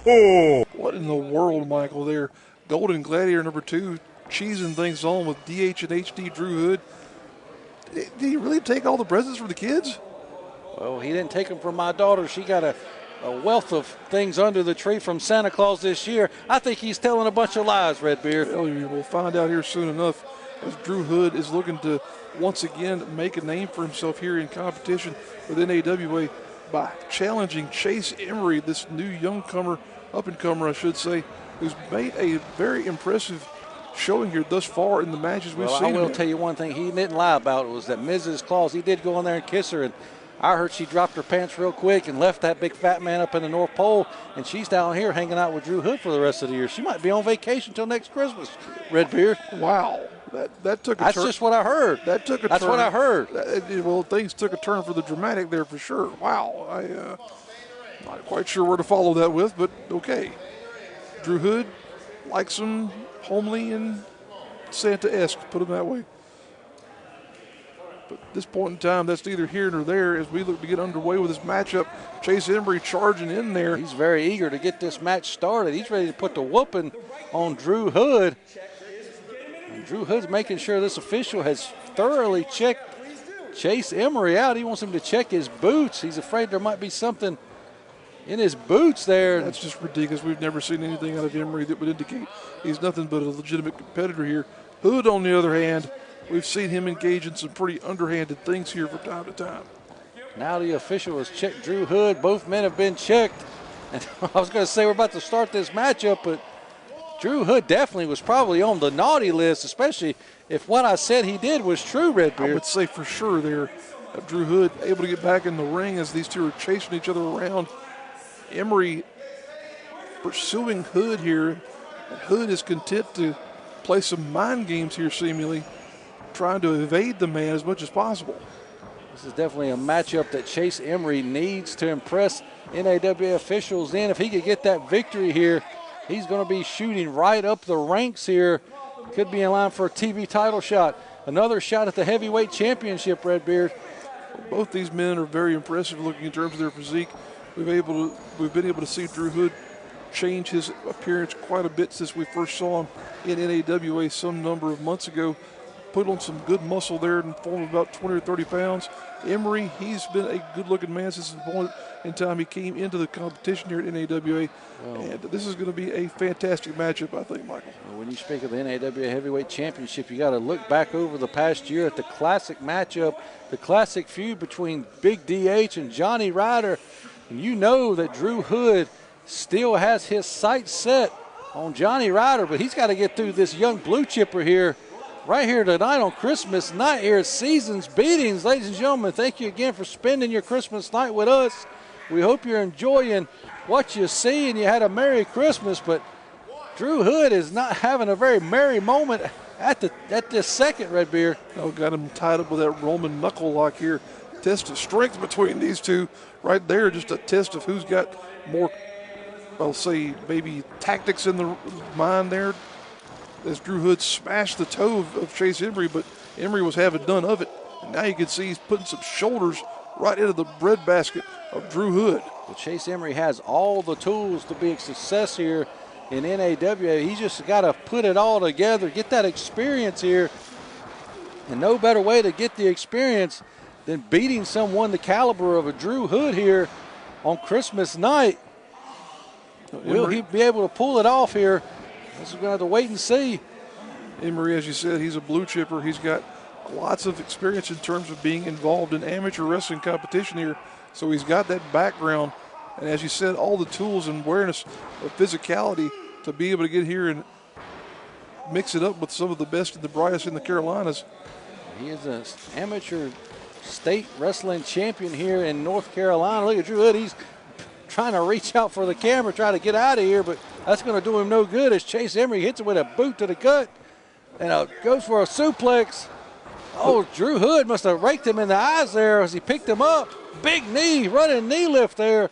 What in the world, Michael, there? Golden Gladiator number 2, cheesing things on with DH and HD Drew Hood. Did he really take all the presents from the kids? Well, he didn't take them from my daughter. She got a wealth of things under the tree from Santa Claus this year. I think he's telling a bunch of lies, Redbeard. Well, we'll find out here soon enough, as Drew Hood is looking to once again make a name for himself here in competition with NAWA by challenging Chase Emery, this new youngcomer, up-and-comer, I should say, who's made a very impressive showing here thus far in the matches we've seen. I will tell you one thing he didn't lie about it was that Mrs. Claus, he did go in there and kiss her, and I heard she dropped her pants real quick and left that big fat man up in the North Pole, and she's down here hanging out with Drew Hood for the rest of the year. She might be on vacation till next Christmas, Redbeard. Wow. That took a turn. That's turn. just what I heard. That took a That's turn. What I heard. Well, things took a turn for the dramatic there for sure. Wow. I'm not quite sure where to follow that with, but okay. Drew Hood likes him homely and Santa-esque, put him that way. But at this point in time, that's neither here nor there as we look to get underway with this matchup. Chase Emery charging in there. He's very eager to get this match started. He's ready to put the whooping on Drew Hood. And Drew Hood's making sure this official has thoroughly checked Chase Emery out. He wants him to check his boots. He's afraid there might be something in his boots there. That's just ridiculous. We've never seen anything out of Emery that would indicate he's nothing but a legitimate competitor here. Hood, on the other hand, we've seen him engage in some pretty underhanded things here from time to time. Now the official has checked Drew Hood. Both men have been checked. And I was going to say we're about to start this matchup, but Drew Hood definitely was probably on the naughty list, especially if what I said he did was true, Redbeard. I would say for sure there, Drew Hood able to get back in the ring as these two are chasing each other around. Emery pursuing Hood here. And Hood is content to play some mind games here, seemingly, trying to evade the man as much as possible. This is definitely a matchup that Chase Emery needs to impress NAWA officials in. If he could get that victory here, he's going to be shooting right up the ranks here. Could be in line for a TV title shot. Another shot at the heavyweight championship, Redbeard. Both these men are very impressive looking in terms of their physique. We've been able to see Drew Hood change his appearance quite a bit since we first saw him in NAWA some number of months ago. Put on some good muscle there in the form of about 20 or 30 pounds. Emery, he's been a good-looking man since the point in time he came into the competition here at NAWA. And this is going to be a fantastic matchup, I think, Michael. Well, when you speak of the NAWA Heavyweight Championship, you got to look back over the past year at the classic matchup, the classic feud between Big DH and Johnny Ryder. And you know that Drew Hood still has his sights set on Johnny Ryder, but he's got to get through this young blue chipper here right here tonight on Christmas night here at Seasons Beatings. Ladies and gentlemen, thank you again for spending your Christmas night with us. We hope you're enjoying what you see and you had a Merry Christmas, but Drew Hood is not having a very merry moment at this second, Redbeard. Oh, got him tied up with that Roman knuckle lock here. Test of strength between these two right there, just a test of who's got more, I'll say, maybe tactics in the mind there. As Drew Hood smashed the toe of Chase Emery, but Emery was having none of it. And now you can see he's putting some shoulders right into the breadbasket of Drew Hood. Well, Chase Emery has all the tools to be a success here in NAWA. He's just got to put it all together, get that experience here. And no better way to get the experience than beating someone the caliber of a Drew Hood here on Christmas night. Will he be able to pull it off here? We're going to have to wait and see. Emery, as you said, he's a blue chipper. He's got lots of experience in terms of being involved in amateur wrestling competition here. So he's got that background. And as you said, all the tools and awareness of physicality to be able to get here and mix it up with some of the best and the brightest in the Carolinas. He is an amateur state wrestling champion here in North Carolina. Look at Drew Hood. He's trying to reach out for the camera, try to get out of here, but that's going to do him no good as Chase Emery hits him with a boot to the gut and goes for a suplex. Oh, Drew Hood must have raked him in the eyes there as he picked him up. Big knee, running knee lift there.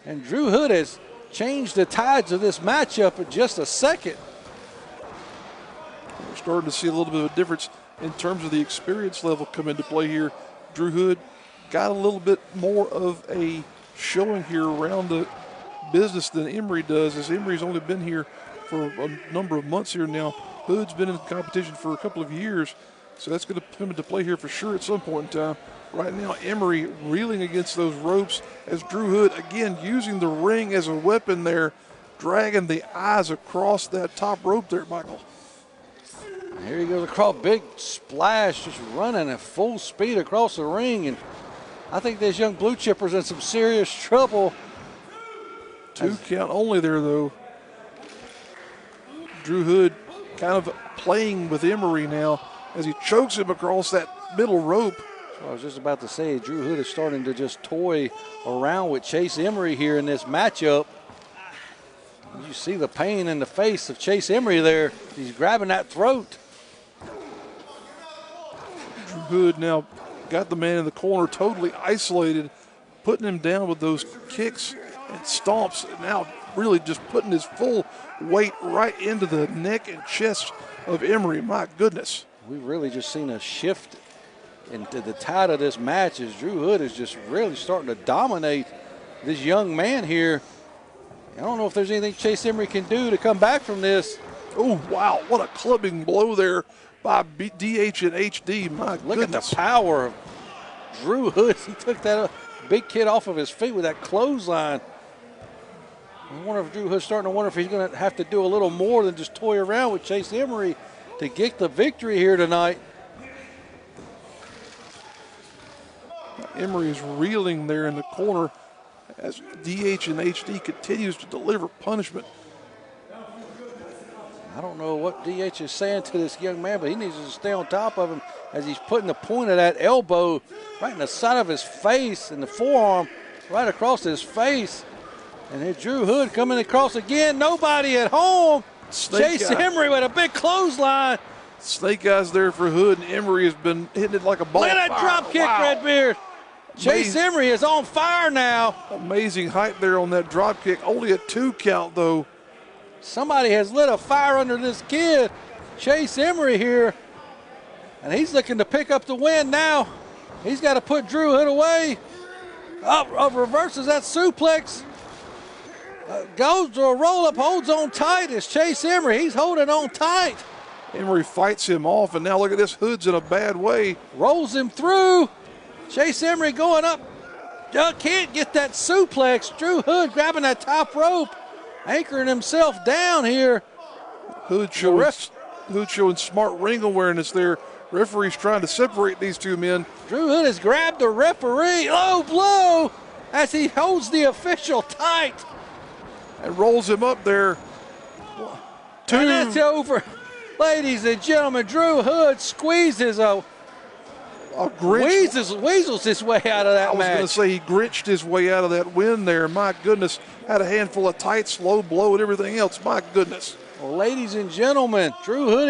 And Drew Hood has changed the tides of this matchup in just a second. We're starting to see a little bit of a difference in terms of the experience level come into play here. Drew Hood got a little bit more of a showing here around the business than Emery does, as Emery's only been here for a number of months here now. Hood's been in competition for a couple of years, so that's going to come into play here for sure at some point in time. Right now, Emery reeling against those ropes as Drew Hood, again, using the ring as a weapon there, dragging the eyes across that top rope there, Michael. Here he goes across, big splash, just running at full speed across the ring. And I think this young blue chipper's in some serious trouble. 2 count only there, though. Drew Hood kind of playing with Emery now as he chokes him across that middle rope. So I was just about to say, Drew Hood is starting to just toy around with Chase Emery here in this matchup. You see the pain in the face of Chase Emery there. He's grabbing that throat. Drew Hood now got the man in the corner totally isolated, putting him down with those kicks and stomps, and now really just putting his full weight right into the neck and chest of Emery. My goodness. We've really just seen a shift into the tide of this match as Drew Hood is just really starting to dominate this young man here. I don't know if there's anything Chase Emery can do to come back from this. Oh, wow, what a clubbing blow there by DH and HD. My Look goodness. at the power of Drew Hood. He took that big kid off of his feet with that clothesline. I wonder if Drew Hood's starting to wonder if he's going to have to do a little more than just toy around with Chase Emery to get the victory here tonight. Emery is reeling there in the corner as DH and HD continues to deliver punishment. I don't know what DH is saying to this young man, but he needs to stay on top of him as he's putting the point of that elbow right in the side of his face and the forearm right across his face. And then Drew Hood coming across again. Nobody at home. Chase Emery with a big clothesline. Snake eyes there for Hood, and Emery has been hitting it like a ball. Look at that drop kick, Redbeard. Chase Emery is on fire now. Amazing height there on that drop kick. Only a 2 count, though. Somebody has lit a fire under this kid. Chase Emery here. And he's looking to pick up the win now. He's got to put Drew Hood away. Up reverses that suplex. Goes to a roll-up, holds on tight. It's Chase Emery. He's holding on tight. Emery fights him off, and now look at this. Hood's in a bad way. Rolls him through. Chase Emery going up. Can't get that suplex. Drew Hood grabbing that top rope, anchoring himself down here. Hood showing smart ring awareness there. Referee's trying to separate these two men. Drew Hood has grabbed the referee. Low blow as he holds the official tight. And rolls him up there. And that's over. Ladies and gentlemen, Drew Hood squeezes weasels his way out of that match. I was going to say he grinched his way out of that win there. My goodness, had a handful of tights, low blow, and everything else. My goodness. Well, ladies and gentlemen, Drew Hood is